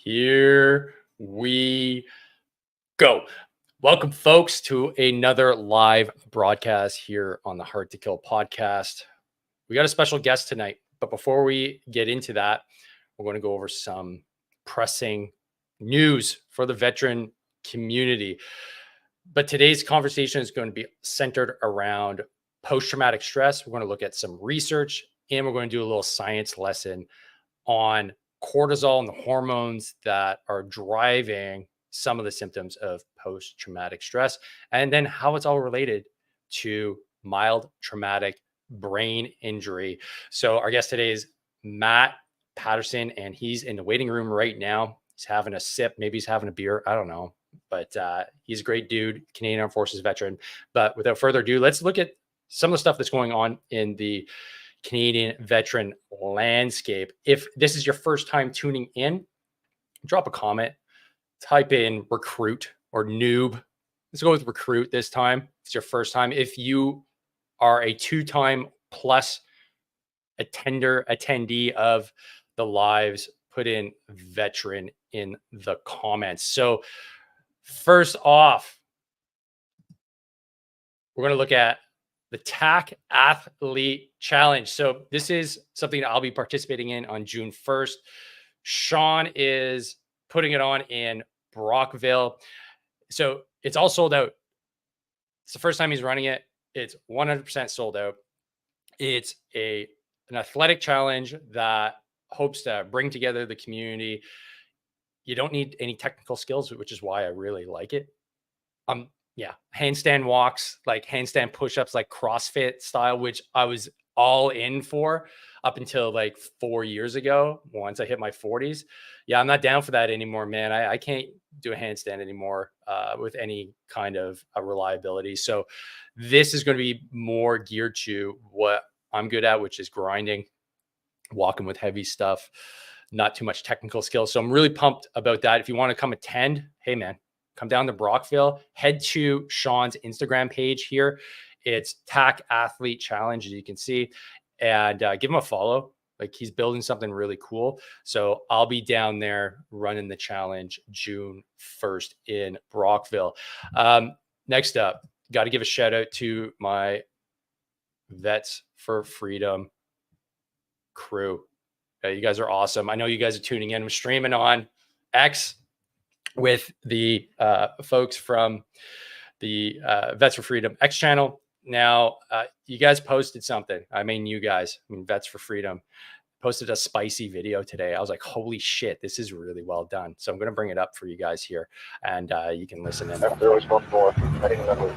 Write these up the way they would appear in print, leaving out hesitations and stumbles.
Here we go. Welcome, folks, to another live broadcast here on the Hard to Kill podcast. We got a special guest tonight, but before we get into that, we're going to go over some pressing news for the veteran community. But today's conversation is going to be centered around post-traumatic stress. We're going to look at some research, and we're going to do a little science lesson on cortisol and the hormones that are driving some of the symptoms of post-traumatic stress, and then how it's all related to mild traumatic brain injury. So our guest today is Matt Patterson, and he's in the waiting room right now. He's having a sip. Maybe he's having a beer. I don't know. But he's a great dude, Canadian Armed Forces veteran. But without further ado, let's look at some of the stuff that's going on in the Canadian veteran landscape. If this is your first time tuning in, drop a comment, type in recruit or noob. Let's go with recruit this time. It's your first time. If you are a two-time plus attendee of the lives, put in veteran in the comments. So first off, we're going to look at the TAC Athlete Challenge. So this is something that I'll be participating in on June 1st. Sean is putting it on in Brockville. So it's all sold out. It's the first time he's running it. It's 100% sold out. It's an athletic challenge that hopes to bring together the community. You don't need any technical skills, which is why I really like it. Handstand walks, like handstand push-ups, like CrossFit style, which I was all in for up until like 4 years ago. Once I hit my 40s, I'm not down for that anymore, man. I can't do a handstand anymore with any kind of reliability. So this is going to be more geared to what I'm good at, which is grinding, walking with heavy stuff, not too much technical skill. So I'm really pumped about that. If you want to come attend, hey man, come down to Brockville, head to Sean's Instagram page here. It's TAC Athlete Challenge, as you can see, and give him a follow. Like, he's building something really cool. So I'll be down there running the challenge June 1st in Brockville. Next up, got to give a shout out to my Vets for Freedom crew. You guys are awesome. I know you guys are tuning in. I'm streaming on X with the folks from the Vets for Freedom X channel. Now, you guys posted something. Vets for Freedom posted a spicy video today. I was like, holy shit, this is really well done. So I'm going to bring it up for you guys here, and you can listen in. There was one more. I didn't remember.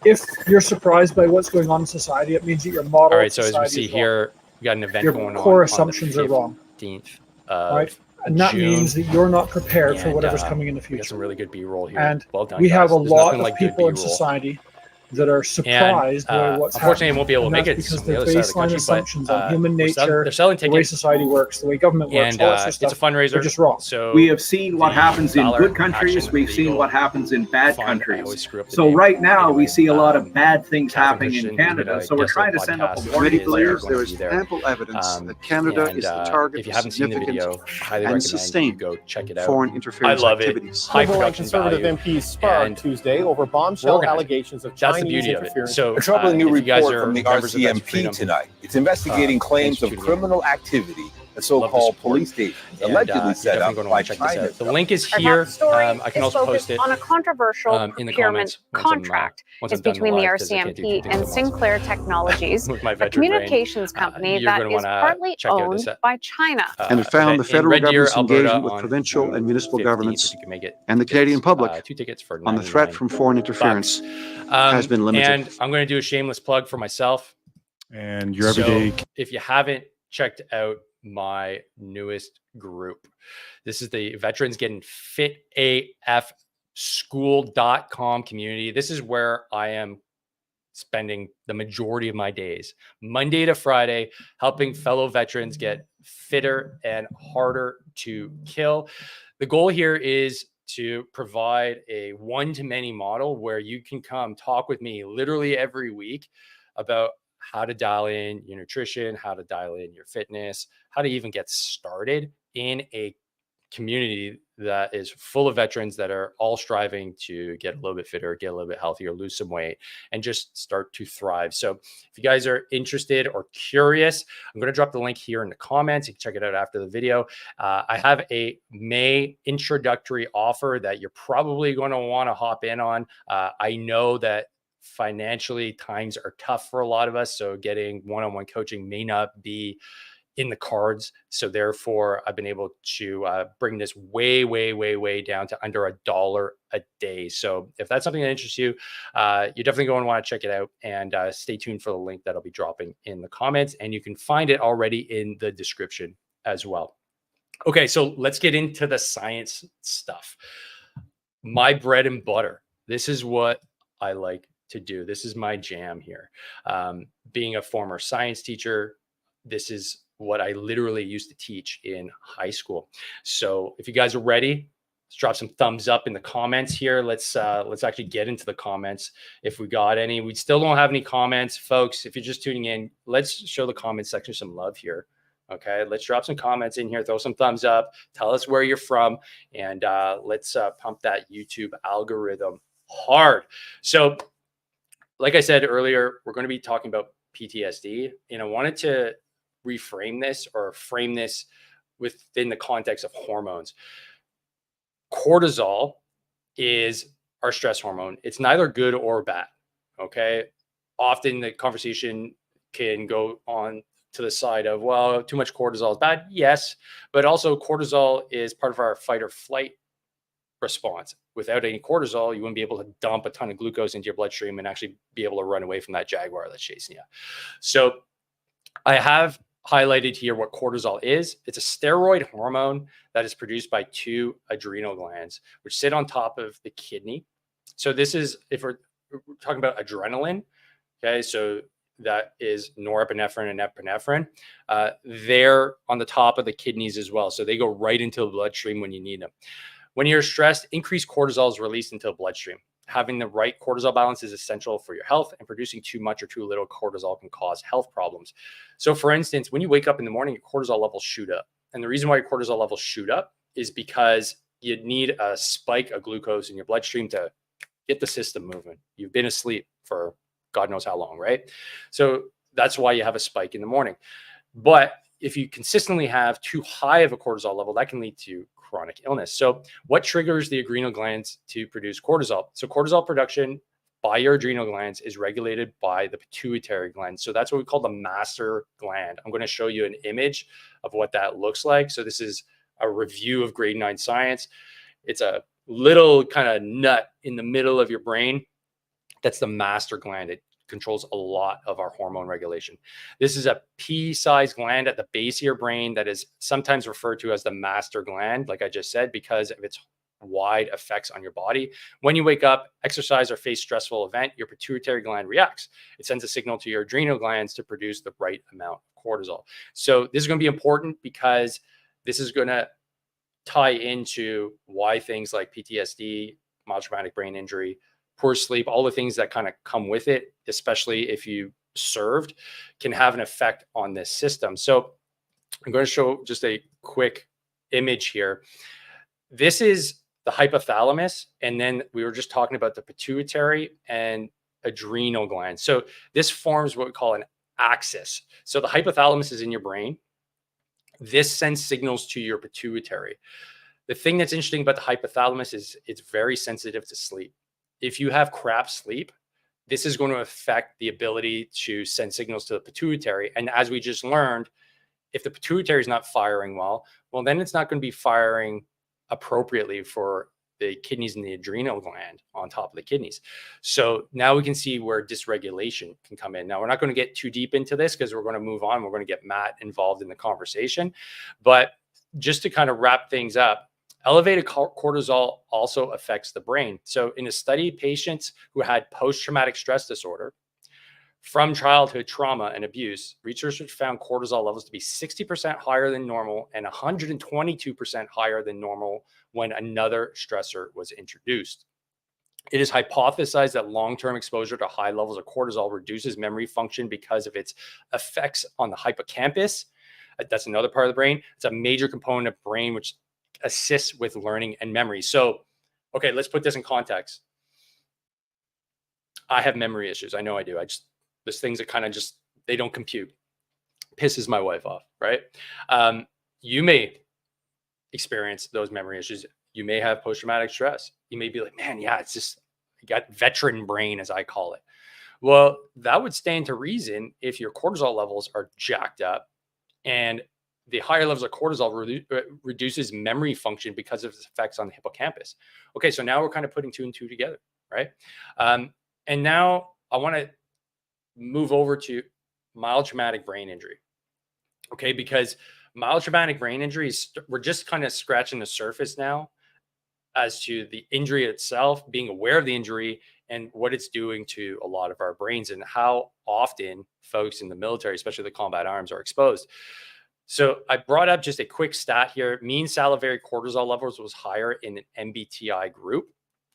If you're surprised by what's going on in society, it means that your model. All right, so as we see here, we got an event going on. Your core assumptions are wrong. 15th right? And that means that you're not prepared for whatever's coming in the future. We got some really good B-roll here. And well done, we have guys. a lot of people in society that are surprised by what's unfortunately, happening. I won't be able to make it because on the the other side of the baseline country, assumptions but, on human nature, they're selling the way tickets, society works, the way government works, and all that sort of stuff, it's a fundraiser. they're just wrong. So we have seen what happens in good countries. We've seen what happens in bad countries. So right now, we see a lot of bad things happening in Canada. So we're trying to send up a warning. Many believes there is ample evidence that Canada is the target of significant and sustained go check it out. Foreign interference activities. Liberal and Conservative MPs sparred Tuesday over bombshell allegations of Chinese interference. So, a troubling new report from the RCMP tonight. It's investigating claims of criminal activity at so-called police stations allegedly set up by China. The link is here. I can also post it on a controversial procurement contract. It's between the RCMP and Sinclair Technologies, a communications company that is partly owned by China. And it found the federal government's engagement with provincial and municipal governments and the Canadian public on the threat from foreign interference has been limited. And I'm going to do a shameless plug for myself. And your everyday. So if you haven't checked out my newest group, this is the Veterans Getting Fit AF School.com community. This is where I am spending the majority of my days, Monday to Friday, helping fellow veterans get fitter and harder to kill. The goal here is to provide a one-to-many model where you can come talk with me literally every week about how to dial in your nutrition, how to dial in your fitness, how to even get started in a community that is full of veterans that are all striving to get a little bit fitter, get a little bit healthier, lose some weight, and just start to thrive. So if you guys are interested or curious, I'm going to drop the link here in the comments. You can check it out after the video. I have a May introductory offer that you're probably going to want to hop in on. I know that financially times are tough for a lot of us, so getting one-on-one coaching may not be in the cards. So therefore, I've been able to bring this way down to under $1 a day. So if that's something that interests you, you're definitely going to want to check it out, and stay tuned for the link that I'll be dropping in the comments, and you can find it already in the description as well. Okay, so let's get into the science stuff. My bread and butter. This is what I like to do. This is my jam here. Being a former science teacher, this is what I literally used to teach in high school. So if you guys are ready, let's drop some thumbs up in the comments here. Let's actually get into the comments if we got any. We still don't have any comments, folks. If you're just tuning in, let's show the comment section some love here. Okay, let's drop some comments in here, throw some thumbs up, tell us where you're from, and let's pump that YouTube algorithm hard. So like I said earlier, we're going to be talking about PTSD, and I wanted to reframe this or frame this within the context of hormones. Cortisol is our stress hormone. It's neither good or bad. Okay. Often the conversation can go on to the side of, well, too much cortisol is bad. Yes. But also cortisol is part of our fight or flight response. Without any cortisol, you wouldn't be able to dump a ton of glucose into your bloodstream and actually be able to run away from that jaguar that's chasing you. So I have highlighted here what cortisol is. It's a steroid hormone that is produced by two adrenal glands, which sit on top of the kidney. So this is, if we're talking about adrenaline, okay, so that is norepinephrine and epinephrine. They're on the top of the kidneys as well. So they go right into the bloodstream when you need them. When you're stressed, increased cortisol is released into the bloodstream. Having the right cortisol balance is essential for your health, and producing too much or too little cortisol can cause health problems. So for instance, when you wake up in the morning, your cortisol levels shoot up. And the reason why your cortisol levels shoot up is because you need a spike of glucose in your bloodstream to get the system moving. You've been asleep for God knows how long, right? So that's why you have a spike in the morning. But if you consistently have too high of a cortisol level, that can lead to chronic illness. So what triggers the adrenal glands to produce cortisol? So cortisol production by your adrenal glands is regulated by the pituitary gland. So that's what we call the master gland. I'm going to show you an image of what that looks like. So this is a review of grade 9 science. It's a little kind of nut in the middle of your brain. That's the master gland. It controls a lot of our hormone regulation. This is a pea-sized gland at the base of your brain that is sometimes referred to as the master gland, like I just said, because of its wide effects on your body. When you wake up, exercise, or face stressful event, your pituitary gland reacts. It sends a signal to your adrenal glands to produce the right amount of cortisol. So this is going to be important because this is going to tie into why things like PTSD, mild traumatic brain injury, poor sleep, all the things that kind of come with it, especially if you served, can have an effect on this system. So I'm going to show just a quick image here. This is the hypothalamus, and then we were just talking about the pituitary and adrenal glands. So this forms what we call an axis. So the hypothalamus is in your brain. This sends signals to your pituitary. The thing that's interesting about the hypothalamus is it's very sensitive to sleep. If you have crap sleep, this is going to affect the ability to send signals to the pituitary. And as we just learned, if the pituitary is not firing well, then it's not going to be firing appropriately for the kidneys and the adrenal gland on top of the kidneys. So now we can see where dysregulation can come in. Now, we're not going to get too deep into this because we're going to move on. We're going to get Matt involved in the conversation. But just to kind of wrap things up, elevated cortisol also affects the brain. So in a study, patients who had post-traumatic stress disorder from childhood trauma and abuse, researchers found cortisol levels to be 60% higher than normal and 122% higher than normal when another stressor was introduced. It is hypothesized that long-term exposure to high levels of cortisol reduces memory function because of its effects on the hippocampus. That's another part of the brain. It's a major component of brain which assists with learning and memory. So, okay, let's put this in context. I have memory issues. I know I do. There's things that kind of just, they don't compute. Pisses my wife off, right? You may experience those memory issues. You may have post-traumatic stress. You may be like, man, yeah, it's just, you got veteran brain, as I call it. Well, that would stand to reason if your cortisol levels are jacked up, and the higher levels of cortisol reduces memory function because of its effects on the hippocampus. Okay, so now we're kind of putting 2 and 2 together, right? And now I want to move over to mild traumatic brain injury. Okay, because mild traumatic brain injuries, we're just kind of scratching the surface now as to the injury itself, being aware of the injury and what it's doing to a lot of our brains and how often folks in the military, especially the combat arms, are exposed. So I brought up just a quick stat here. Mean salivary cortisol levels was higher in an MBTI group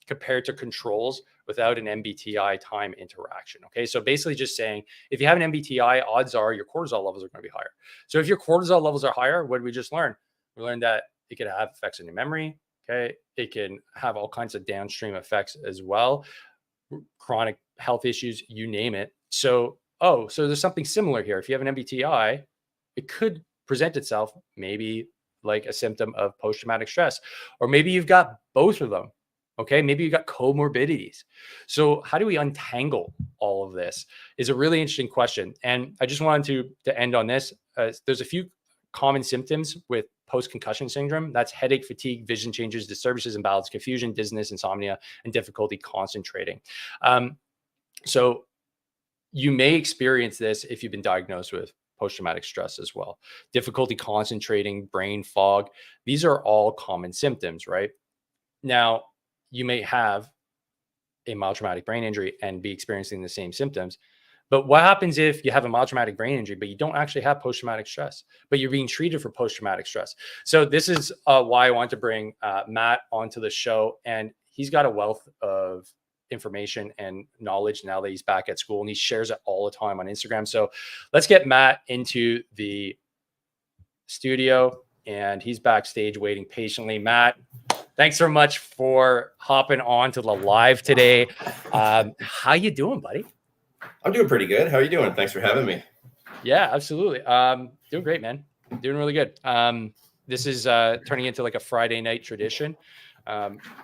compared to controls without an MBTI time interaction. Okay, so basically just saying, if you have an MBTI, odds are your cortisol levels are going to be higher. So if your cortisol levels are higher, what did we just learn? We learned that it could have effects on your memory. Okay, it can have all kinds of downstream effects as well, chronic health issues, you name it. So, so there's something similar here. If you have an MBTI, it could present itself maybe like a symptom of post-traumatic stress, or maybe you've got both of them. Okay, maybe you got comorbidities. So how do we untangle all of this is a really interesting question. And I just wanted to end on this. There's a few common symptoms with post-concussion syndrome. That's headache, fatigue, vision changes, disturbances in balance, confusion, dizziness, insomnia, and difficulty concentrating. So you may experience this if you've been diagnosed with post-traumatic stress as well. Difficulty concentrating, brain fog. These are all common symptoms, right? Now, you may have a mild traumatic brain injury and be experiencing the same symptoms. But what happens if you have a mild traumatic brain injury, but you don't actually have post-traumatic stress, but you're being treated for post-traumatic stress? So this is why I want to bring Matt onto the show. And he's got a wealth of information and knowledge now that he's back at school, and he shares it all the time on Instagram. So let's get Matt into the studio, and he's backstage waiting patiently. Matt, thanks so much for hopping on to the live today. How you doing, buddy? I'm doing pretty good. How are you doing? Thanks for having me. Yeah, absolutely. Doing great, man. Doing really good. This is turning into like a Friday night tradition.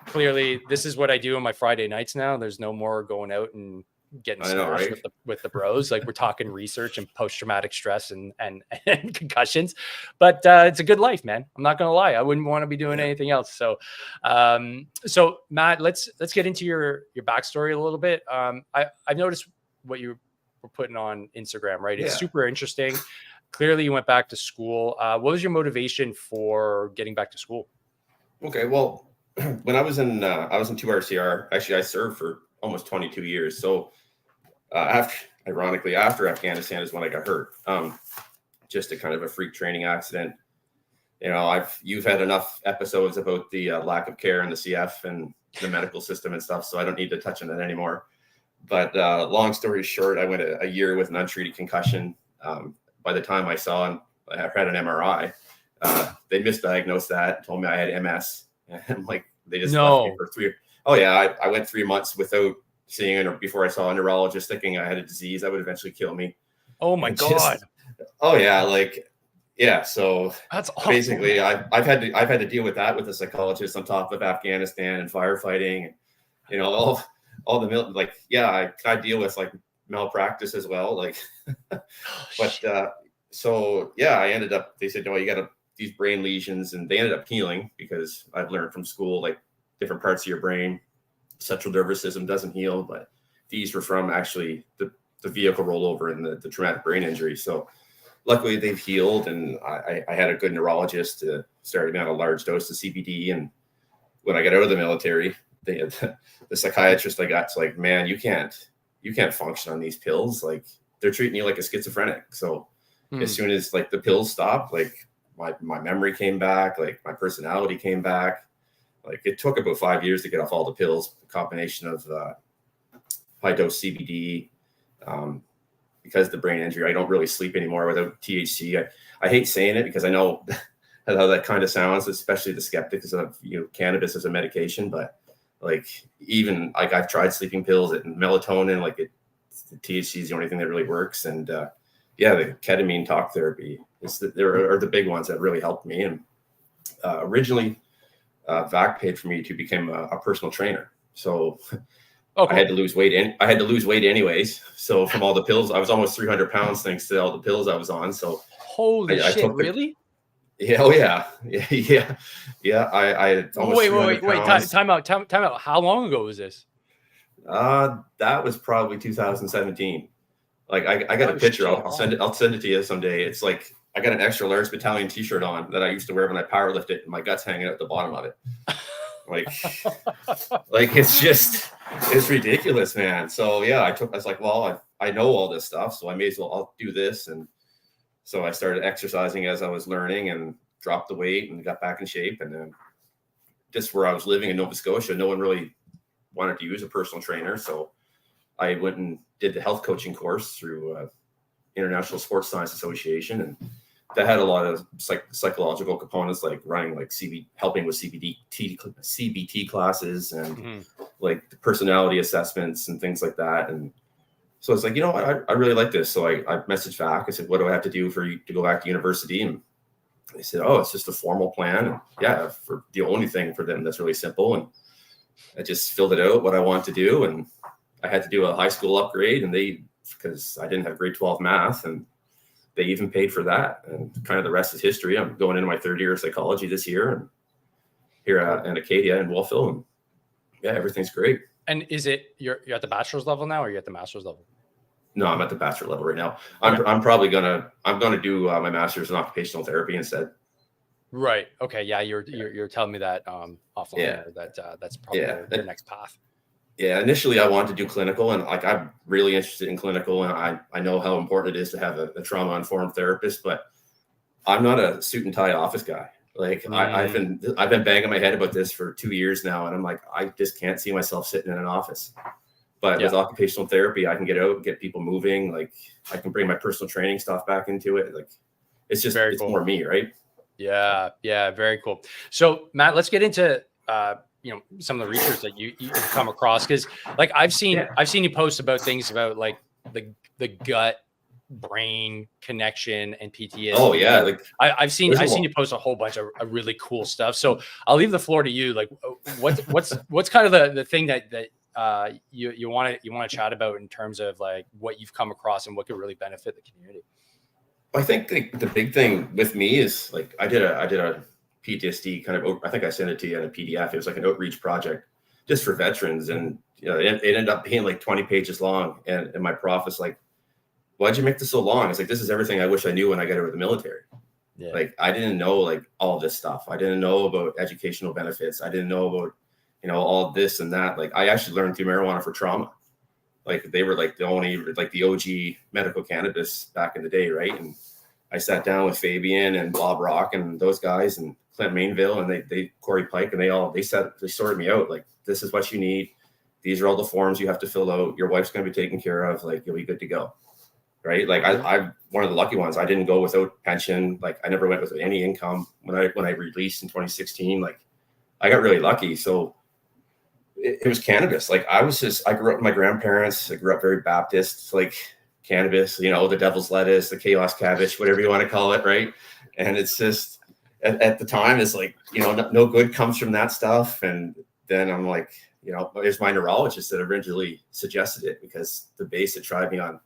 Clearly, this is what I do on my Friday nights now. There's no more going out and getting smashed with the bros. Like, we're talking research and post-traumatic stress and concussions, but it's a good life, man. I'm not gonna lie. I wouldn't want to be doing anything else. So so Matt, let's get into your backstory a little bit. I've noticed what you were putting on Instagram, right? It's super interesting. Clearly you went back to school. What was your motivation for getting back to school? Okay, well, when I was in 2 RCR, actually I served for almost 22 years. So ironically, after Afghanistan is when I got hurt. Just a kind of a freak training accident. You know, you've had enough episodes about the lack of care in the CF and the medical system and stuff, so I don't need to touch on that anymore. But long story short, I went a year with an untreated concussion. By the time I had an MRI, they misdiagnosed that, told me I had MS. And like, they just left me for 3. Oh yeah, I went 3 months without seeing it before I saw a neurologist, thinking I had a disease that would eventually kill me. Oh my God. Oh yeah, so that's awful. Basically I've had to deal with that with a psychologist on top of Afghanistan and firefighting, and you know, all the I deal with like malpractice as well, like but so yeah, I ended up, they said, you got these brain lesions, and they ended up healing because I've learned from school, like, different parts of your brain, central nervous system doesn't heal, but these were from actually the vehicle rollover and the traumatic brain injury. So luckily they've healed, and I had a good neurologist to start me on a large dose of CBD. And when I got out of the military, the psychiatrist I got's like, man, you can't function on these pills. Like, they're treating you like a schizophrenic. So as soon as like the pills stopped, like my memory came back, like my personality came back. Like it took about 5 years to get off all the pills, a combination of high dose CBD. Because of the brain injury, I don't really sleep anymore without THC. I hate saying it because I know how that kind of sounds, especially the skeptics of cannabis as a medication. But like even like I've tried sleeping pills and melatonin, like the THC is the only thing that really works. And the ketamine talk therapy there are the big ones that really helped me. And originally, VAC paid for me to become a personal trainer. So I had to lose weight. I had to lose weight anyways. So from all the pills, I was almost 300 pounds thanks to all the pills I was on. So holy shit, really? Yeah. Oh yeah. Yeah. I almost wait. Time out. How long ago was this? That was probably 2017. Like I got a picture. I'll send it to you someday. It's like I got an extra large battalion t-shirt on that I used to wear when I powerlifted, and my guts hanging out the bottom of it. Like it's ridiculous, man. So yeah, I was like, well, I know all this stuff, so I may as well, I'll do this. And so I started exercising as I was learning and dropped the weight and got back in shape. And then just where I was living in Nova Scotia, no one really wanted to use a personal trainer. So I went and did the health coaching course through International Sports Science Association. And that had a lot of psychological components, like running like helping with CBT classes and like the personality assessments and things like that. And so it's like, I really like this. So I messaged back. I said, what do I have to do for you to go back to university? And they said, oh, it's just a formal plan. And yeah, for the only thing for them that's really simple. And I just filled it out, what I want to do. And I had to do a high school upgrade, and because I didn't have grade 12 math, and they even paid for that. And kind of the rest is history. I'm going into my third year of psychology this year, and here in Acadia and Wolfville. And yeah, everything's great. And is it you're at the bachelor's level now, or you're at the master's level? No, I'm at the bachelor level right now. I'm probably gonna do my master's in occupational therapy instead. Right. Okay. Yeah. You're telling me that offline. Yeah. That's probably your next path. Yeah. Initially, I wanted to do clinical, and like I'm really interested in clinical, and I know how important it is to have a trauma informed therapist, but I'm not a suit and tie office guy. Like I've been banging my head about this for 2 years now, and I'm like, I just can't see myself sitting in an office. But with occupational therapy, I can get out, get people moving. Like I can bring my personal training stuff back into it. Like it's just it's more me, right? Yeah. Very cool. So Matt, let's get into some of the research that you've come across, because like I've seen you post about things about like the gut brain connection and PTSD. Oh yeah, like I've seen you post a whole bunch of really cool stuff. So I'll leave the floor to you. Like what's kind of the thing that you want to chat about in terms of like what you've come across and what could really benefit the community? I think the big thing with me is like I did a PTSD kind of, I think I sent it to you in a PDF. It was like an outreach project just for veterans, and it ended up being like 20 pages long. And my prof was like, "Why'd you make this so long?" It's like, this is everything I wish I knew when I got out of the military. Yeah. Like I didn't know like all this stuff. I didn't know about educational benefits. I didn't know about all this and that. Like I actually learned through marijuana for trauma. Like they were like the OG medical cannabis back in the day, right? And I sat down with Fabian and Bob Rock and those guys and Clint Mainville, and they Corey Pike, and they sorted me out. Like, this is what you need. These are all the forms you have to fill out. Your wife's going to be taken care of. Like, you'll be good to go. Right. Like I'm one of the lucky ones. I didn't go without pension. Like I never went with any income when I released in 2016. Like I got really lucky. So it was cannabis. Like I grew up with my grandparents. I grew up very Baptist, like cannabis, the devil's lettuce, the chaos cabbage, whatever you want to call it. Right. And it's just at the time it's like, no good comes from that stuff. And then I'm like, there's my neurologist that originally suggested it, because the base had tried me on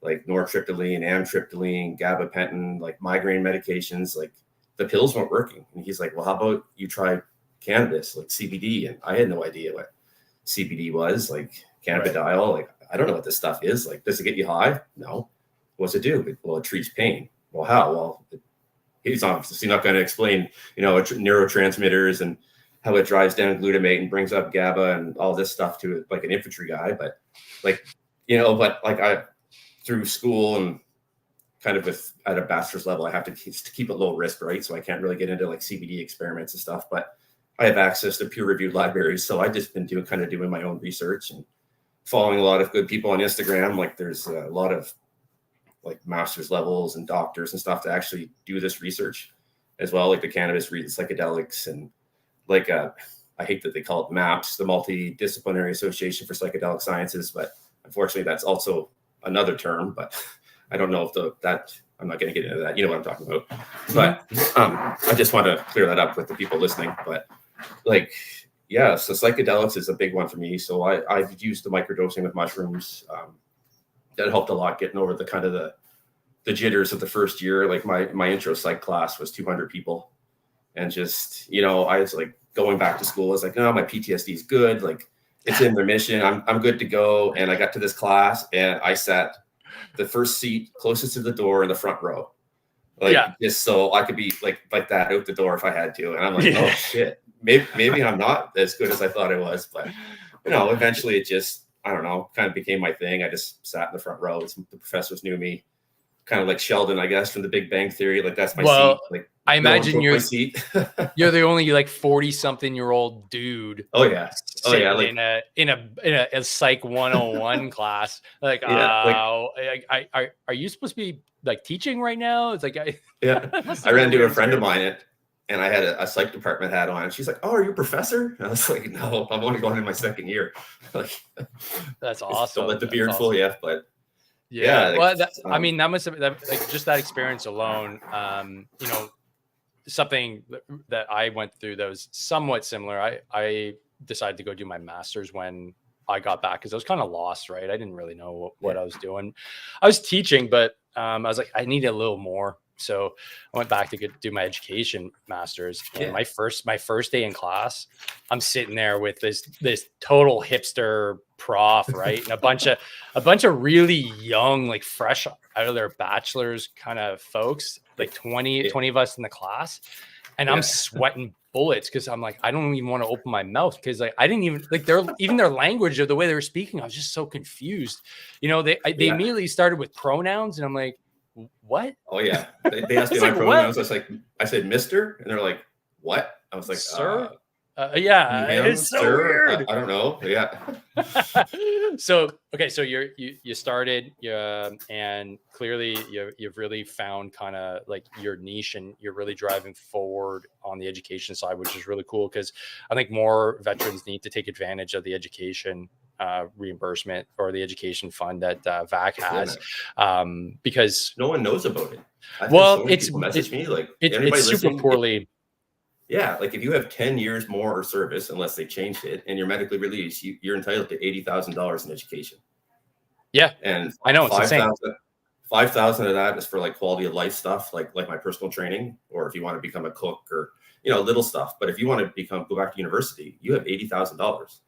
like nortriptyline, amitriptyline, gabapentin, like migraine medications, like the pills weren't working. And he's like, well, how about you try cannabis, like CBD? And I had no idea what CBD was, like cannabidiol. Like, I don't know what this stuff is. Like, does it get you high? No. What's it do? Well, it treats pain. Well, how? Well, he's obviously not going to explain, neurotransmitters and how it drives down glutamate and brings up GABA and all this stuff to like an infantry guy. But like, I, through school and kind of at a bachelor's level, I have to keep it low risk, right? So I can't really get into like CBD experiments and stuff. But I have access to peer-reviewed libraries, so I just been doing my own research and following a lot of good people on Instagram. Like there's a lot of like master's levels and doctors and stuff to actually do this research as well, like the cannabis, the psychedelics, and like I hate that they call it MAPS, the Multidisciplinary Association for Psychedelic Sciences, but unfortunately that's also another term, but I don't know if I'm not going to get into that. You know what I'm talking about. But I just want to clear that up with the people listening. But like, yeah, so psychedelics is a big one for me. So I've used the microdosing with mushrooms. That helped a lot getting over the kind of the jitters of the first year. Like my intro psych class was 200 people. And just, you know, I was like going back to school. I was like, no, my PTSD is good. Like it's in remission. I'm good to go. And I got to this class and I sat the first seat closest to the door in the front row. Like just so I could be like that out the door if I had to. And I'm like, oh shit, maybe I'm not as good as I thought I was. But you know, eventually it just, I don't know, kind of became my thing. I just sat in the front row. The professors knew me, kind of like Sheldon, I guess, from The Big Bang Theory. Like that's my seat. Like I imagine my seat. You're the only like 40-something-year-old dude. Oh yeah. Like in a Psych 101 class. Like, are you supposed to be like teaching right now? It's like I ran into a friend of mine and I had a psych department hat on. And she's like, "Oh, are you a professor?" And I was like, "No, I'm only going in my second year." Like, that's awesome. Don't let the beard fool you, but. Yeah. Well, I mean, that must have like just that experience alone. You know, something that I went through that was somewhat similar. I decided to go do my master's when I got back because I was kind of lost, right? I didn't really know what I was doing. I was teaching, but I was like, I need a little more. So I went back to do my education master's. And my first day in class, I'm sitting there with this total hipster prof, right? And a bunch of really young, like fresh out of their bachelor's kind of folks, like 20 of us in the class. And I'm sweating bullets because I'm like, I don't even want to open my mouth because like I didn't even like their language or the way they were speaking. I was just so confused. You know, they immediately started with pronouns, and I'm like, what? Oh yeah, they asked me my pronouns. I said Mr. and they're like, what? I was like, sir. It's so weird. I don't know. Yeah. So you started, and clearly you've really found kind of like your niche, and you're really driving forward on the education side, which is really cool because I think more veterans need to take advantage of the education reimbursement or the education fund that VAC has, because no one knows about it. It's super poorly. Yeah, like if you have 10 years more service, unless they changed it, and you're medically released, you're entitled to $80,000 in education. Yeah, and I know it's insane. 5,000 of that is for like quality of life stuff, like my personal training, or if you want to become a cook, or little stuff. But if you want to go back to university, you have $80,000.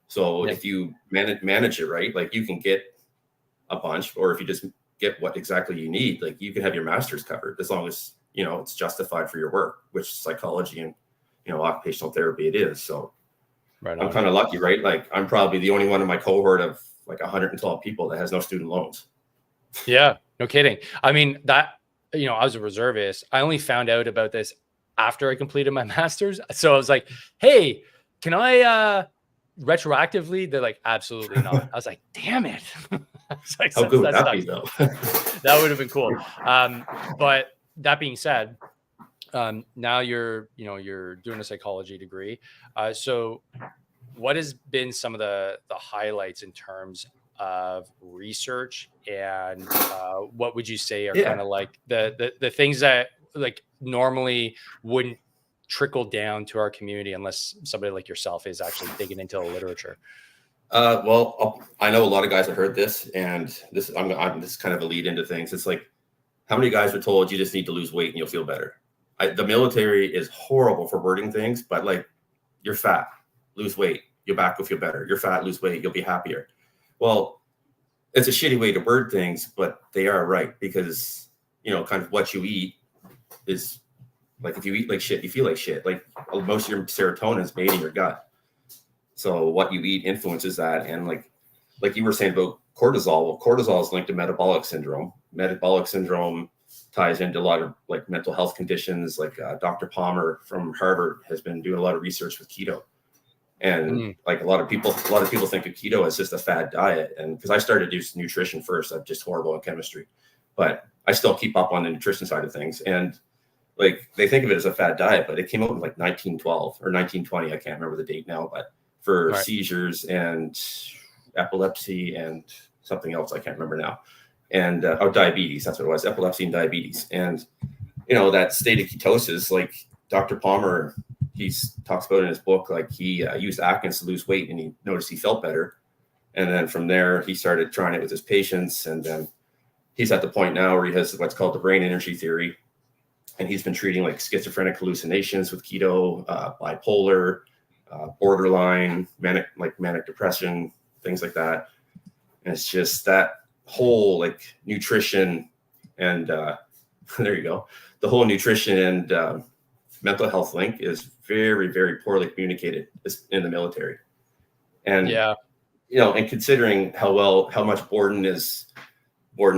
So if you manage it right, like you can get a bunch, or if you just get what exactly you need, like you can have your master's covered as long as it's justified for your work, which psychology and occupational therapy it is. So I'm kind of lucky, right? Like I'm probably the only one in my cohort of like 112 people that has no student loans. Yeah, no kidding. I mean that I was a reservist. I only found out about this after I completed my master's. So I was like, hey, can I retroactively? They're like, absolutely not. I was like, damn it. Like, how good would that be though? That would have been cool. But that being said, now you're doing a psychology degree. So what has been some of the highlights in terms of research, and what would you say are kind of like the things that like normally wouldn't trickle down to our community unless somebody like yourself is actually digging into the literature? Well, I know a lot of guys have heard this, and this is kind of a lead into things. It's like, how many guys were told you just need to lose weight and you'll feel better? The military is horrible for wording things, but like, you're fat, lose weight, your back will feel better. You're fat, lose weight, you'll be happier. Well, it's a shitty way to word things, but they are right, because kind of what you eat is like, if you eat like shit, you feel like shit. Like most of your serotonin is made in your gut. So what you eat influences that. And like you were saying about cortisol, well, cortisol is linked to metabolic syndrome. Metabolic syndrome ties into a lot of like mental health conditions. Like Dr. Palmer from Harvard has been doing a lot of research with keto. And like a lot of people think of keto as just a fad diet. And because I started doing nutrition first, I'm just horrible at chemistry, but I still keep up on the nutrition side of things. And like they think of it as a fad diet, but it came out in like 1912 or 1920. I can't remember the date now, but for seizures and epilepsy and something else I can't remember now. And diabetes, that's what it was, epilepsy and diabetes. And you know, that state of ketosis, like Dr. Palmer, he talks about in his book, like he used Atkins to lose weight and he noticed he felt better. And then from there, he started trying it with his patients. And then he's at the point now where he has what's called the brain energy theory. And he's been treating like schizophrenic hallucinations with keto, bipolar, borderline, manic depression, things like that. And it's just that whole like nutrition and there you go. The whole nutrition and mental health link is very, very poorly communicated in the military. And, you know, and considering how much Borden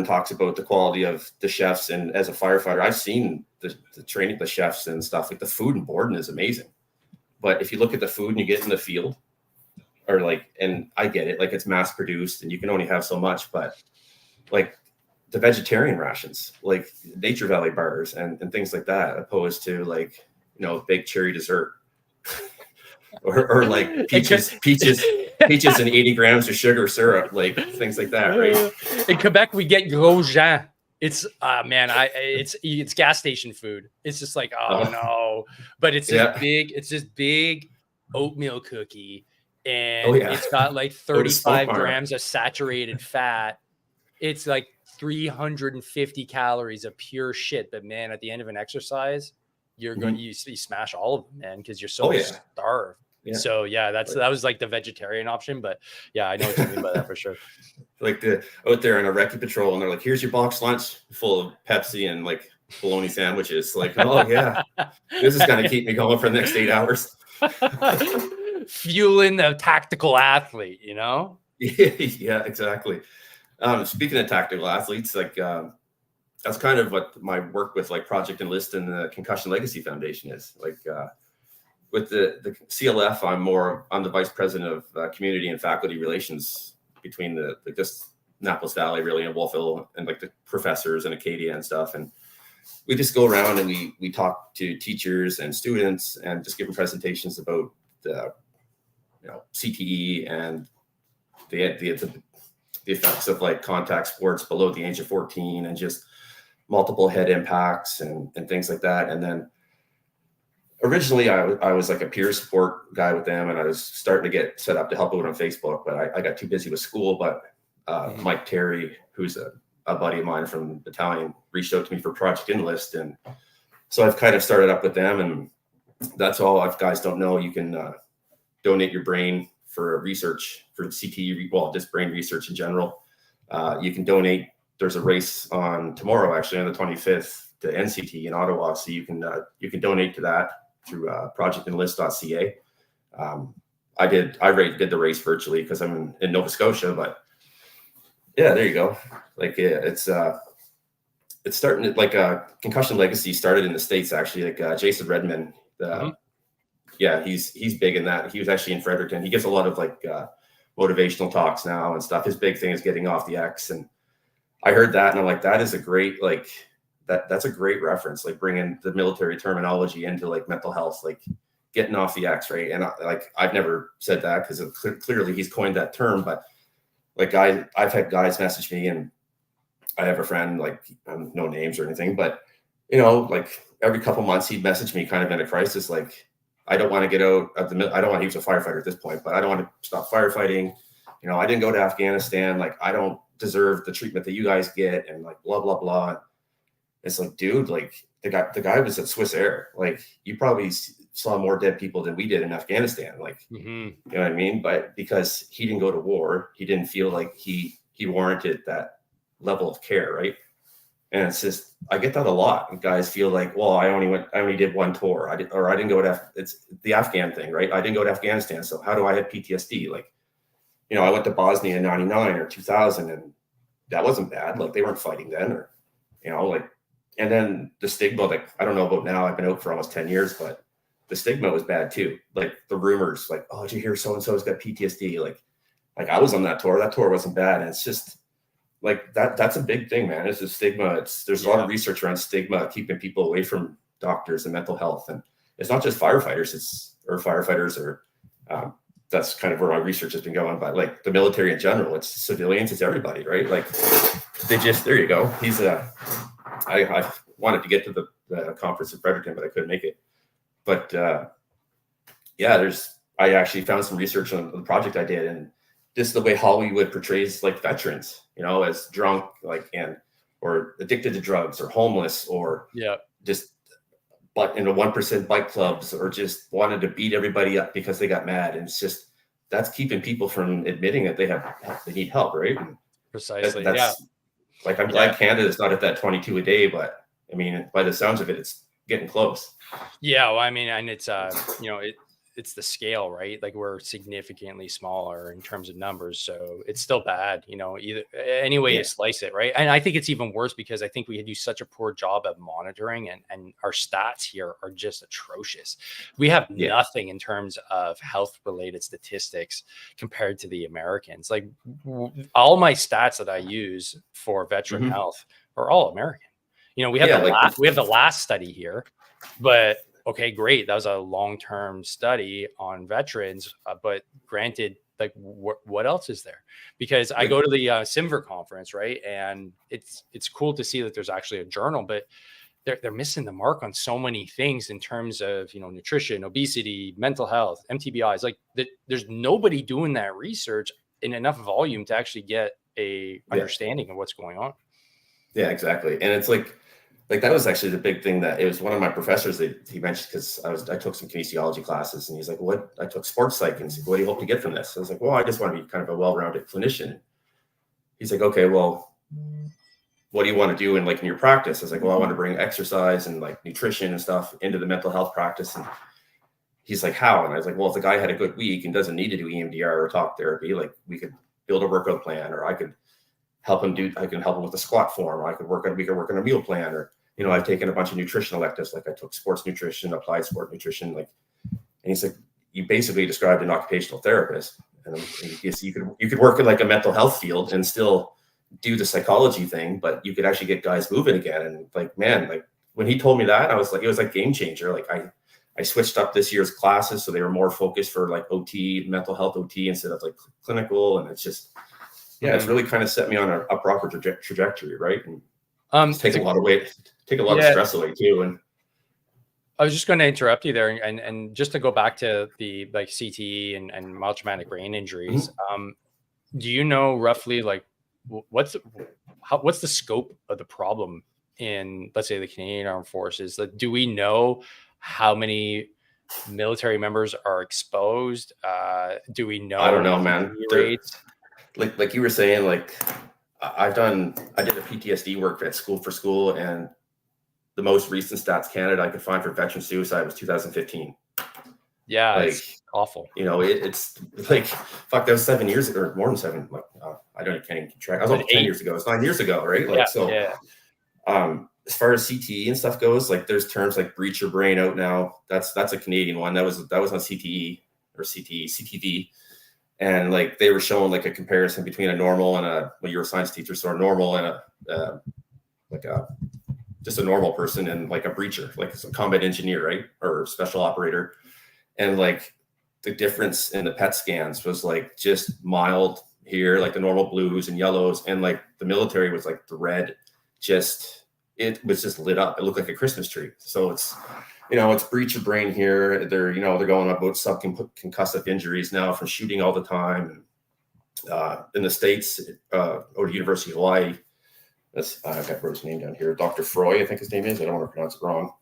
talks about the quality of the chefs. And as a firefighter, I've seen the training, the chefs and stuff. Like the food in Borden is amazing. But if you look at the food and you get in the field, or like, and I get it, like it's mass produced and you can only have so much, but like the vegetarian rations, like Nature Valley bars and things like that, opposed to like, you know, baked cherry dessert or like peaches and 80 grams of sugar syrup, like things like that, right? In Quebec, we get Gros Jean. It's it's gas station food. It's just like, no, but it's this big oatmeal cookie, and it's got like 35 grams of saturated fat. It's like 350 calories of pure shit. But man, at the end of an exercise, you're going to you smash all of them, man, because you're so starved. Yeah. So that was like the vegetarian option, but yeah, I know what you mean by that for sure. Like out there on a recce patrol, and they're like, "Here's your box lunch full of Pepsi and like bologna sandwiches." Like, oh yeah, this is gonna keep me going for the next 8 hours. Fueling the tactical athlete, you know? Yeah, exactly. Speaking of tactical athletes, like that's kind of what my work with like Project Enlist and the Concussion Legacy Foundation is. Like with the CLF, I'm the vice president of community and faculty relations between the just Annapolis Valley really and Wolfville and like the professors and Acadia and stuff. And we just go around and we talk to teachers and students and just give them presentations about the CTE and the effects of like contact sports below the age of 14 and just multiple head impacts and things like that. And then originally I was like a peer support guy with them, and I was starting to get set up to help out on Facebook, but I got too busy with school. But Mike Terry, who's a buddy of mine from the battalion, reached out to me for Project Enlist. And so I've kind of started up with them, and that's all. If guys don't know, you can donate your brain for research for CTE, well, just brain research in general. You can donate. There's a race on tomorrow, actually, on the 25th to NCT in Ottawa. So you can donate to that through projectenlist.ca. I did the race virtually because I'm in Nova Scotia, but yeah, there you go. Like it's starting to, like Concussion Legacy started in the States, actually. Like Jason Redman, he's big in that. He was actually in Fredericton. He gives a lot of like motivational talks now and stuff. His big thing is getting off the X, and I heard that and I'm like, that is a great, like that's a great reference, like bringing the military terminology into like mental health, like getting off the X, right? And I've never said that because clearly he's coined that term, but like I've had guys message me, and I have a friend, like no names or anything, but you know, like every couple months he'd message me kind of in a crisis, like I don't want to get out of I don't want to use a firefighter at this point, but I don't want to stop firefighting. You know, I didn't go to Afghanistan. Like I don't deserve the treatment that you guys get, and like blah blah blah. It's like, dude, like the guy was at Swiss Air. Like you probably saw more dead people than we did in Afghanistan. Like you know what I mean? But because he didn't go to war, he didn't feel like he warranted that level of care, right? And it's just, I get that a lot. Guys feel like, well, I only did one tour. I didn't go to it's the Afghan thing, right? I didn't go to Afghanistan, so how do I have PTSD? Like, you know, I went to Bosnia in 99 or 2000, and that wasn't bad. Like they weren't fighting then, or you know, like, And then the stigma, like, I don't know about now, I've been out for almost 10 years, but the stigma was bad too. Like the rumors, like, oh, did you hear so-and-so's got PTSD? Like I was on that tour. That tour wasn't bad. And it's just like that's a big thing, man. It's a stigma. There's a lot of research around stigma, keeping people away from doctors and mental health. And it's not just firefighters, that's kind of where my research has been going, but like the military in general, it's civilians, it's everybody, right? Like there you go. I wanted to get to the conference in Fredericton, but I couldn't make it. But I actually found some research on the project I did, and just the way Hollywood portrays like veterans, as drunk, or addicted to drugs, or homeless, or just but in the 1% bike clubs, or just wanted to beat everybody up because they got mad. And it's just, that's keeping people from admitting that they need help, right? And precisely. Like, I'm glad Canada's not at that 22 a day, but I mean, by the sounds of it, it's getting close. Yeah, well, I mean, and it's it's the scale, right? Like we're significantly smaller in terms of numbers, so it's still bad, either any way you slice it, right? And I think it's even worse because I think we do such a poor job of monitoring, and our stats here are just atrocious. We have nothing in terms of health related statistics compared to the Americans. Like all my stats that I use for veteran health are all American. We have we have the last study here, but okay, great. That was a long-term study on veterans, but granted, like what else is there? Because I go to the Simver conference, right? And it's cool to see that there's actually a journal, but they're missing the mark on so many things in terms of, nutrition, obesity, mental health, MTBIs. Like there's nobody doing that research in enough volume to actually get a understanding of what's going on. Yeah, exactly. And it's like that was actually the big thing that it was one of my professors that he mentioned, because I took some kinesiology classes, and he's like, I took sports psych, and he's like, what do you hope to get from this? I was like, well, I just want to be kind of a well-rounded clinician. He's like, okay, well, what do you want to do in your practice? I was like, well, I want to bring exercise and like nutrition and stuff into the mental health practice. And he's like, how? And I was like, well, if the guy had a good week and doesn't need to do EMDR or talk therapy, like we could build a workout plan, or I can help him with a squat form, or we could work on a meal plan, or I've taken a bunch of nutrition electives, like I took sports nutrition, applied sport nutrition, and he's like, you basically described an occupational therapist, and you could work in like a mental health field and still do the psychology thing, but you could actually get guys moving again. And like, man, like when he told me that, I was like, it was like game changer. Like I switched up this year's classes, so they were more focused for like OT, mental health OT, instead of like clinical. And it's just, it's really kind of set me on a proper trajectory, right? And take a lot of stress away too. And I was just going to interrupt you there, and just to go back to the like CTE and mild traumatic brain injuries. Do you know roughly like what's the scope of the problem in, let's say, the Canadian Armed Forces? Like, do we know how many military members are exposed? Do we know? I don't know, man. Like you were saying, like I did a PTSD work at School, and the most recent Stats Canada I could find for veteran suicide was 2015. Yeah, it's awful. It's like, fuck, that was 7 years ago, or more than 7. Like, I can't even keep track. I was like 10 years ago. It's 9 years ago, right? Like, as far as CTE and stuff goes, like there's terms like breach your brain out now. That's a Canadian one. That was on CTE or CTV. And like they were showing like a comparison between a normal and you're a science teacher, so a normal and just a normal person, and like a breacher, like a combat engineer, right? Or special operator. And like the difference in the PET scans was like just mild here, like the normal blues and yellows. And like the military was like the red, it was just lit up. It looked like a Christmas tree. So it's, it's breach your brain here. They're going about subconcussive injuries now from shooting all the time. And in the States, or the University of Hawaii, I've got his name down here, Dr. Froy, I think his name is. I don't want to pronounce it wrong.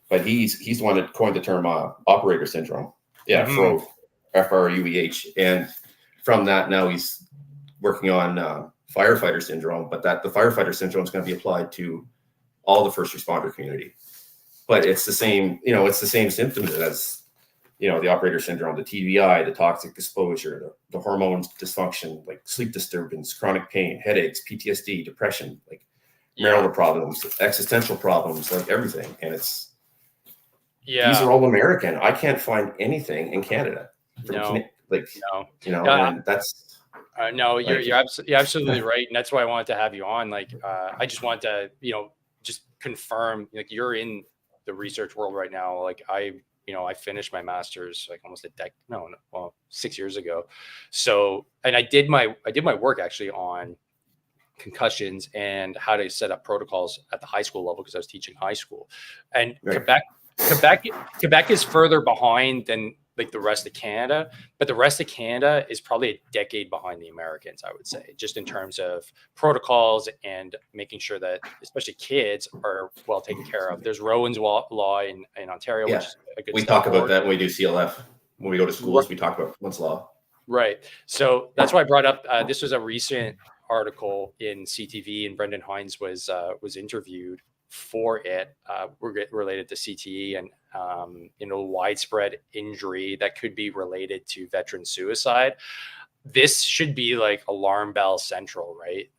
But he's the one that coined the term operator syndrome. Yeah, Froh, F-R-U-E-H. And from that, now he's working on firefighter syndrome, but the firefighter syndrome is going to be applied to all the first responder community. But it's the same, it's the same symptoms as, the operator syndrome, the TBI, the toxic exposure, the hormone dysfunction, like sleep disturbance, chronic pain, headaches, PTSD, depression. Like marital problems, existential problems, like everything. And it's, yeah, these are all American. I can't find anything in Canada. No, And that's, no, you're absolutely right. And that's why I wanted to have you on. Like, I just want to, just confirm, like, you're in the research world right now. Like I finished my master's like almost 6 years ago. So, and I did my work actually on concussions and how to set up protocols at the high school level, because I was teaching high school. And right. Quebec is further behind than like the rest of Canada, but the rest of Canada is probably a decade behind the Americans, I would say, just in terms of protocols and making sure that especially kids are well taken care of. There's Rowan's law in Ontario, which is a good we talk about that when we do CLF. When we go to schools, we talk about Rowan's law. Right. So that's why I brought up, this was a recent article in CTV, and Brendan Hines was interviewed for it. Related to CTE and widespread injury that could be related to veteran suicide. This should be like alarm bell central, right?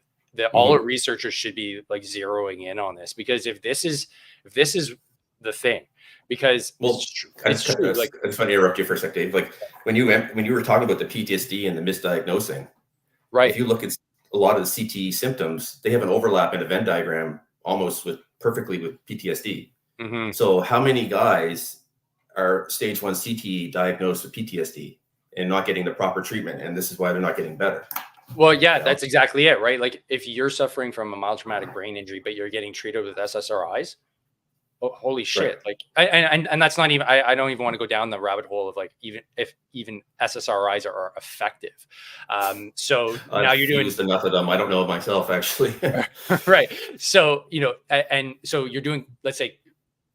All our researchers should be like zeroing in on this, because if this is the thing, because it's true. Like, it's funny to interrupt you for a sec, Dave. Like when you were talking about the PTSD and the misdiagnosing, right? If you look at a lot of the CTE symptoms, they have an overlap in a Venn diagram almost perfectly with PTSD. So how many guys are stage 1 CTE diagnosed with PTSD and not getting the proper treatment? And this is why they're not getting better. Well, yeah, that's exactly it, right? Like if you're suffering from a mild traumatic brain injury, but you're getting treated with SSRIs, holy shit. Right. Like, and that's not even, I don't even want to go down the rabbit hole of like, even SSRIs are effective. So now you're doing enough of them. I don't know myself, actually. Right. So, and so you're doing, let's say,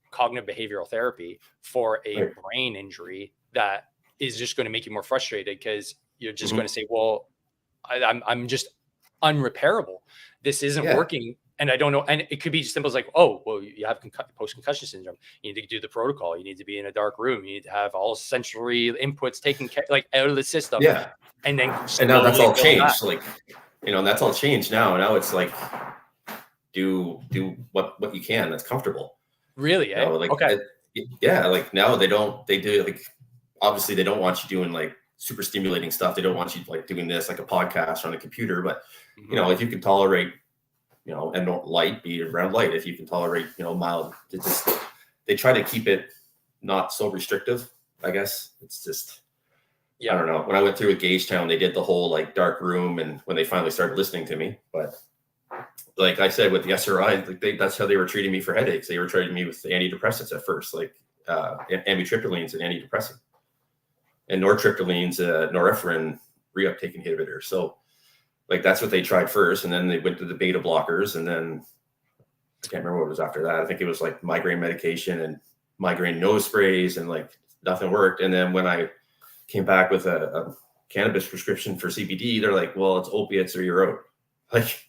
cognitive behavioral therapy for a brain injury that is just going to make you more frustrated, because you're just going to say, well, I'm just unrepairable. This isn't working. And I don't know. And it could be as simple as like, oh, well, you have post-concussion syndrome. You need to do the protocol. You need to be in a dark room. You need to have all sensory inputs taken like out of the system. Yeah. And then now that's all changed. Like, and that's all changed now. Now it's like, do what you can that's comfortable. Really? Like, okay. Like now they do like, obviously they don't want you doing like super stimulating stuff. They don't want you like doing this like a podcast on a computer, but if you can tolerate, and light, be around light. If you can tolerate, mild, they try to keep it not so restrictive, I guess. It's just, I don't know. When I went through with Gagetown, they did the whole like dark room, and when they finally started listening to me, but like I said, with the SRI, like that's how they were treating me for headaches. They were treating me with antidepressants at first, like amitriptylines, an antidepressant, and nortriptylines, norepinephrine reuptake inhibitor. So like that's what they tried first, and then they went to the beta blockers, and then I can't remember what was after that. I think it was like migraine medication and migraine nose sprays, and like nothing worked. And then when I came back with a cannabis prescription for CBD, they're like, well, it's opiates or you're out. Like,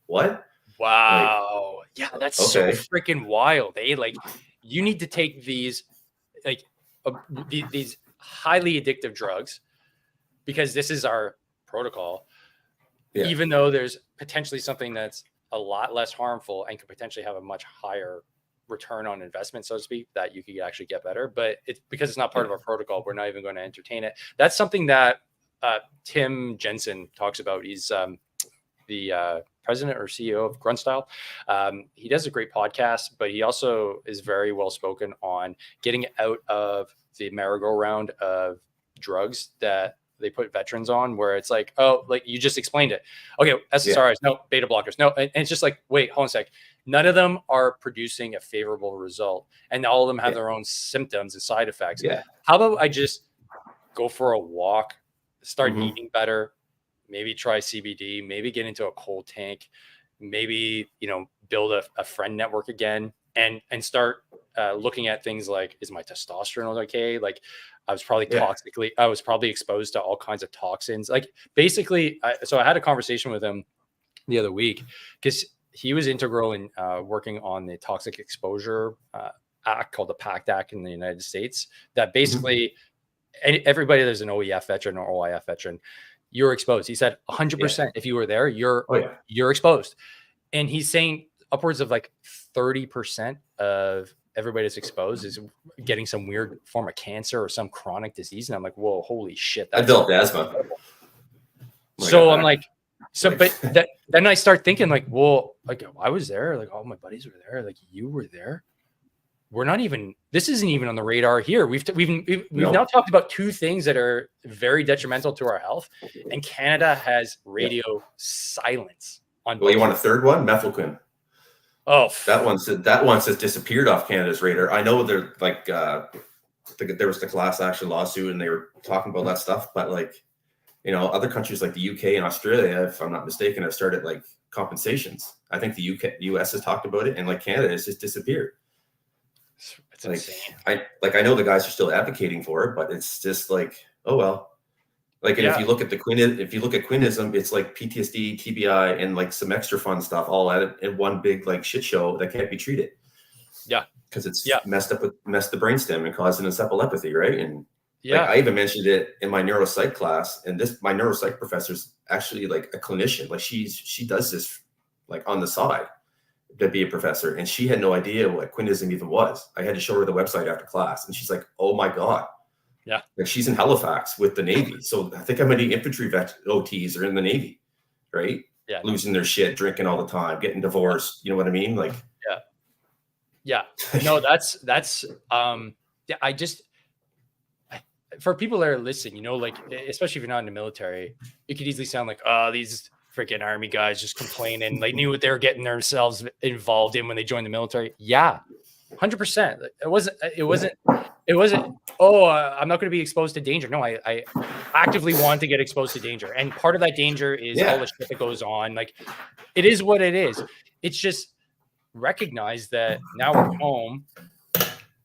what? Wow. Like, yeah, that's so freaking wild. Like, you need to take these, like, these highly addictive drugs, because this is our protocol. Yeah. Even though there's potentially something that's a lot less harmful and could potentially have a much higher return on investment, so to speak, that you could actually get better. But it's because it's not part of our protocol, we're not even going to entertain it. That's something that Tim Jensen talks about. He's the president or CEO of Grunt Style. He does a great podcast, but he also is very well spoken on getting out of the merry-go-round of drugs that they put veterans on, where it's like, oh, like you just explained it. Okay, SSRIs, no, beta blockers, no. And it's just like, wait, hold on a sec. None of them are producing a favorable result. And all of them have their own symptoms and side effects. Yeah. How about I just go for a walk, start eating better, maybe try CBD, maybe get into a cold tank, maybe, build a friend network again, and start looking at things like, is my testosterone okay? Like, I was probably exposed to all kinds of toxins. Like, basically, so I had a conversation with him the other week, because he was integral in working on the Toxic Exposure Act, called the PACT Act in the United States, that basically everybody that's an OEF veteran or OIF veteran, you're exposed. He said 100% if you were there, you're exposed. And he's saying upwards of like 30% of everybody that's exposed is getting some weird form of cancer or some chronic disease. And I'm like, whoa, holy shit. I developed asthma. So I'm like, but then I start thinking like, well, like I was there, like all my buddies were there, like you were there. We're not even, this isn't even on the radar here. We've now talked about two things that are very detrimental to our health, and Canada has radio silence on. Well, you want a third one? Methylquin. Oh, that one's just disappeared off Canada's radar. I know they're like, there was the class action lawsuit and they were talking about that stuff, but like, you know, other countries like the UK and Australia, if I'm not mistaken, have started like compensations. I think the US has talked about it, and like Canada has just disappeared. It's insane. I know the guys are still advocating for it, but it's just like, oh well. Like, and if you look at quinism, it's like PTSD, TBI, and like some extra fun stuff all at it in one big like shit show that can't be treated. Yeah, because it's messed the brainstem and causing encephalopathy, right? And like, I even mentioned it in my neuropsych class, and my neuropsych professor's actually like a clinician. Like she does this like on the side to be a professor, and she had no idea what quinism even was. I had to show her the website after class, and she's like, "Oh my god." Yeah. Like she's in Halifax with the Navy. So I think how many infantry OTs are in the Navy, right? Yeah. Losing their shit, drinking all the time, getting divorced. You know what I mean? Like, yeah. No, that's for people that are listening, you know, like, especially if you're not in the military, it could easily sound like, oh, these freaking army guys just complaining. They knew what they were getting themselves involved in when they joined the military. Yeah. 100%. It wasn't, oh, I'm not going to be exposed to danger. No, I actively want to get exposed to danger. And part of that danger is all the shit that goes on. Like, it is what it is. It's just recognize that now we're home.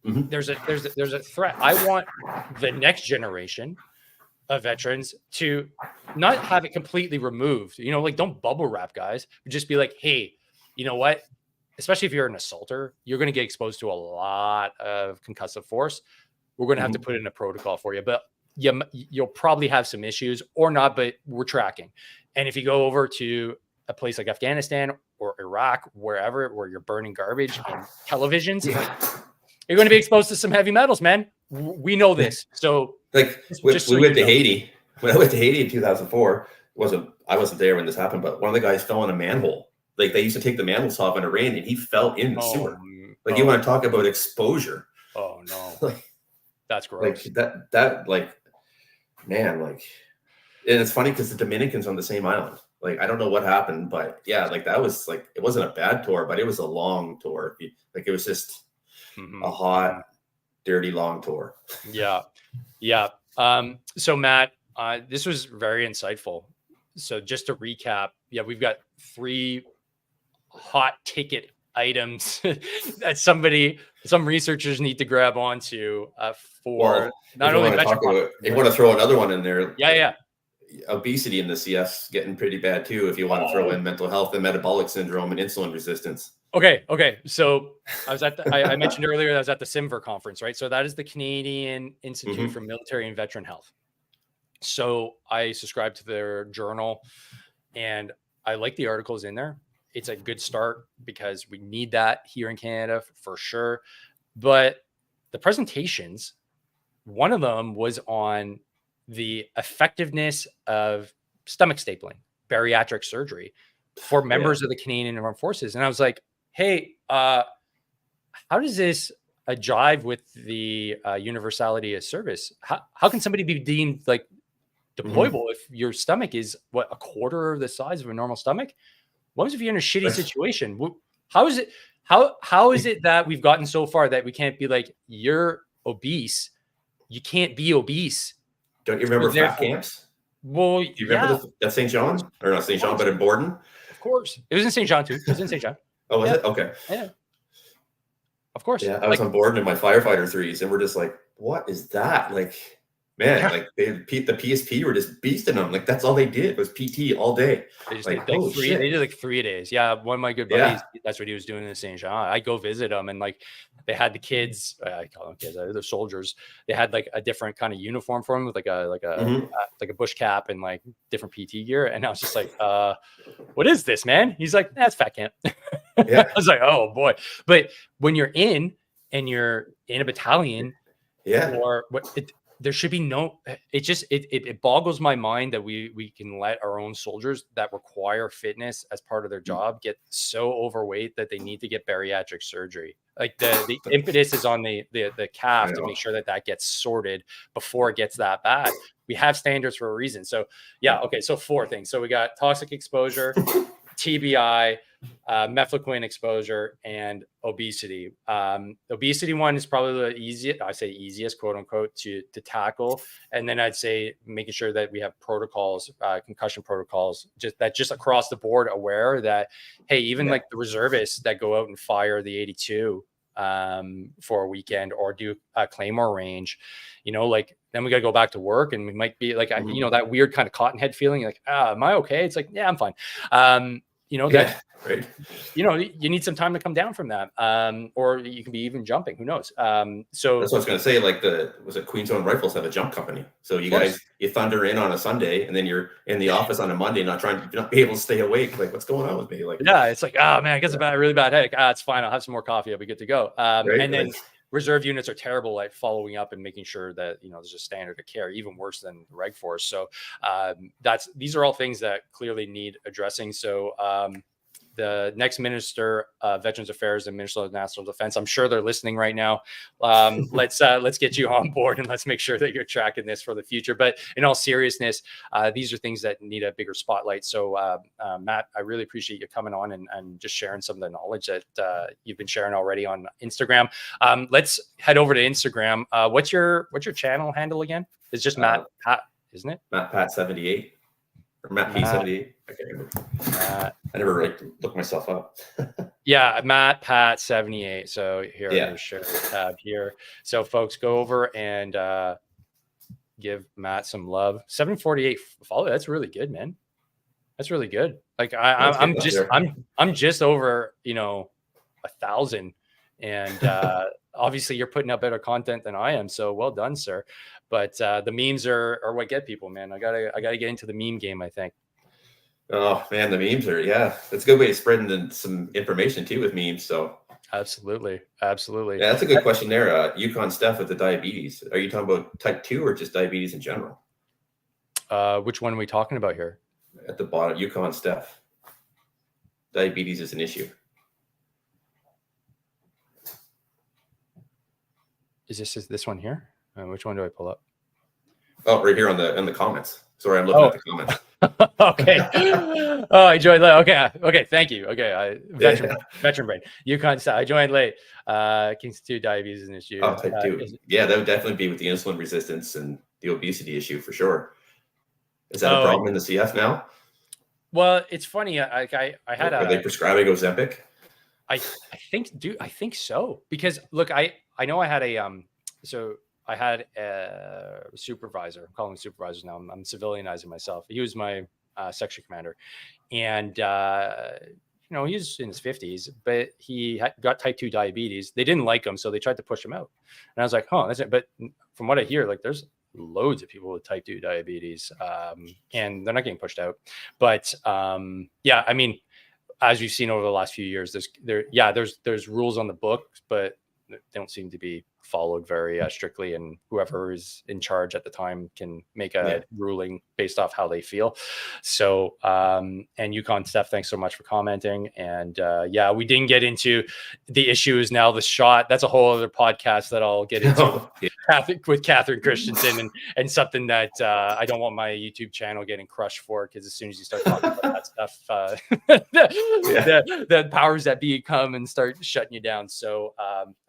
Mm-hmm. There's a threat. I want the next generation of veterans to not have it completely removed. You know, like, don't bubble wrap guys, but just be like, hey, you know what? Especially if you're an assaulter, you're going to get exposed to a lot of concussive force. We're going to have to put in a protocol for you, but you'll probably have some issues or not, but we're tracking. And if you go over to a place like Afghanistan or Iraq, wherever, where you're burning garbage and televisions, you're going to be exposed to some heavy metals, man. We know this. So like we went to Haiti. When I went to Haiti in 2004, I wasn't there when this happened, but one of the guys fell in a manhole. Like, they used to take the manholes off when it rained, and he fell in the sewer. Like, you want to talk about exposure? Oh no, like, that's gross. Like that, like, man, like, and it's funny because the Dominicans on the same island. Like, I don't know what happened, but yeah, like, that was like, it wasn't a bad tour, but it was a long tour. Like, it was just a hot, dirty, long tour. Yeah. So Matt, this was very insightful. So just to recap, we've got 3 hot ticket items that some researchers need to grab onto for not only if you want to throw another one in there. Yeah. Obesity in the CF's getting pretty bad too. If you want to throw in mental health and metabolic syndrome and insulin resistance. Okay. So I was at I mentioned earlier that I was at the CIMVER conference, right? So that is the Canadian Institute for Military and Veteran Health. So I subscribe to their journal, and I like the articles in there. It's a good start because we need that here in Canada for sure. But the presentations, one of them was on the effectiveness of stomach stapling, bariatric surgery for members of the Canadian Armed Forces. And I was like, hey, how does this jive with the universality of service? How can somebody be deemed like deployable if your stomach is what, a quarter of the size of a normal stomach? What if you're in a shitty situation? How is it that we've gotten so far that we can't be like, you're obese, you can't be obese? Don't you remember fat camps? Well, do you remember at St. John, or not St. John, but in Borden? Of course, it was in St. John too. It was in St. John. Oh, was it? Okay. Yeah. Of course. Yeah, I was on Borden in my firefighter 3s, and we're just like, what is that? Like, man, like the PSP were just beasting them. Like, that's all they did was PT all day. They just did like 3. They did like 3 days. Yeah, one of my good buddies, that's what he was doing in St. John. I go visit him, and like they had the kids. I call them kids. They're soldiers. They had like a different kind of uniform for them with like a bush cap and like different PT gear. And I was just like, what is this, man? He's like, that's fat camp. I was like, oh boy. But when you're in and you're in a battalion, or what, there should be no, it boggles my mind that we can let our own soldiers that require fitness as part of their job get so overweight that they need to get bariatric surgery. Like the impetus is on the calf to make sure that gets sorted before it gets that bad. We have standards for a reason. So okay. So 4 things. So we got toxic exposure, TBI, mefloquine exposure, and obesity. Obesity one is probably the easiest, I say easiest, quote unquote, to tackle. And then I'd say making sure that we have protocols, concussion protocols, just across the board aware that, hey, even like the reservists that go out and fire the 82 for a weekend or do a Claymore range, like then we got to go back to work and we might be like, that weird kind of cotton head feeling like, am I okay? It's like, yeah, I'm fine. That, right. You need some time to come down from that. Or you can be even jumping, who knows? So that's what I was going to say. Like was it Queen's Own Rifles have a jump company. So you guys, you thunder in on a Sunday and then you're in the office on a Monday, not be able to stay awake. Like, what's going on with me? Like, it's like, oh man, I guess a really bad headache. It's fine. I'll have some more coffee. I'll be good to go. And then reserve units are terrible at following up and making sure that, there's a standard of care, even worse than the Reg Force. So these are all things that clearly need addressing. So the next Minister of Veterans Affairs and Minister of National Defense, I'm sure they're listening right now. Let's get you on board and let's make sure that you're tracking this for the future. But in all seriousness, these are things that need a bigger spotlight. So Matt, I really appreciate you coming on and just sharing some of the knowledge that you've been sharing already on Instagram. Let's head over to Instagram. What's your channel handle again? It's just Matt Pat, isn't it? Matt Pat 78 or Matt P 78. I can't remember. I never really looked myself up. Yeah, Matt Pat 78. So here, I'm going to share the tab here. So folks, go over and give Matt some love. 748 follow. That's really good, man. That's really good. Like I'm just over 1,000, and obviously you're putting out better content than I am. So well done, sir. But the memes are what get people, man. I gotta get into the meme game, I think. Oh man, the memes are that's a good way of spreading some information too with memes. So absolutely. Yeah, that's a good question there. Yukon Steph with the diabetes. Are you talking about type 2 or just diabetes in general? Which one are we talking about here? At the bottom, Yukon Steph. Diabetes is an issue. Is this one here? Which one do I pull up? Oh, right here on the comments. Sorry, I'm looking at the comments. Okay. Oh, I joined late. Okay. Thank you. Okay. Veteran brain. Yukon Steph. I joined late. King's 2 diabetes is an issue. Oh, type 2. That would definitely be with the insulin resistance and the obesity issue for sure. Is that a problem in the CF now? Well, it's funny. I had Are they prescribing Ozempic? I think so, because look, I know I had I had a supervisor. I'm calling them supervisors now. I'm civilianizing myself. He was my section commander, and he was in his 50s, but he got type 2 diabetes. They didn't like him, so they tried to push him out. And I was like, that's it. But from what I hear, like there's loads of people with type 2 diabetes, and they're not getting pushed out. But I mean, as we've seen over the last few years, there's rules on the books, but they don't seem to be followed very strictly, and whoever is in charge at the time can make a ruling based off how they feel. So and Yukon Steph, thanks so much for commenting. And we didn't get into the issues. Now the shot, that's a whole other podcast that I'll get into with Catherine Christensen, and something that I don't want my YouTube channel getting crushed for, because as soon as you start talking about that stuff, the powers that be come and start shutting you down. So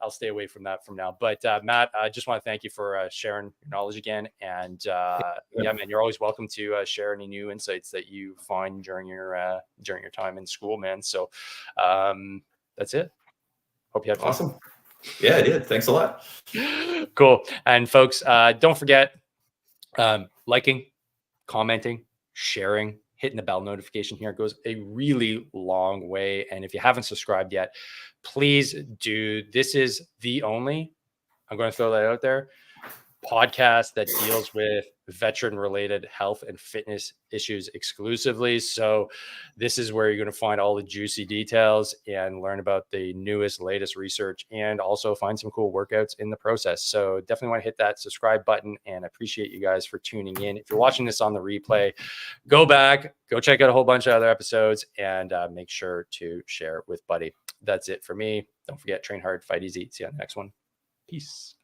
I'll stay away from that from now. But Matt, I just want to thank you for sharing your knowledge again. And man, you're always welcome to share any new insights that you find during your time in school, man. So that's it. Hope you had fun. Awesome. Yeah, I did. Thanks a lot. Cool. And folks, don't forget liking, commenting, sharing, hitting the bell notification here. It goes a really long way. And if you haven't subscribed yet, please do. This is the only, I'm going to throw that out there, podcast that deals with veteran related health and fitness issues exclusively. So this is where you're going to find all the juicy details and learn about the newest, latest research, and also find some cool workouts in the process. So definitely want to hit that subscribe button, and I appreciate you guys for tuning in. If you're watching this on the replay, go back, go check out a whole bunch of other episodes, and make sure to share with Buddy. That's it for me. Don't forget, train hard, fight easy. See you on the next one. Peace.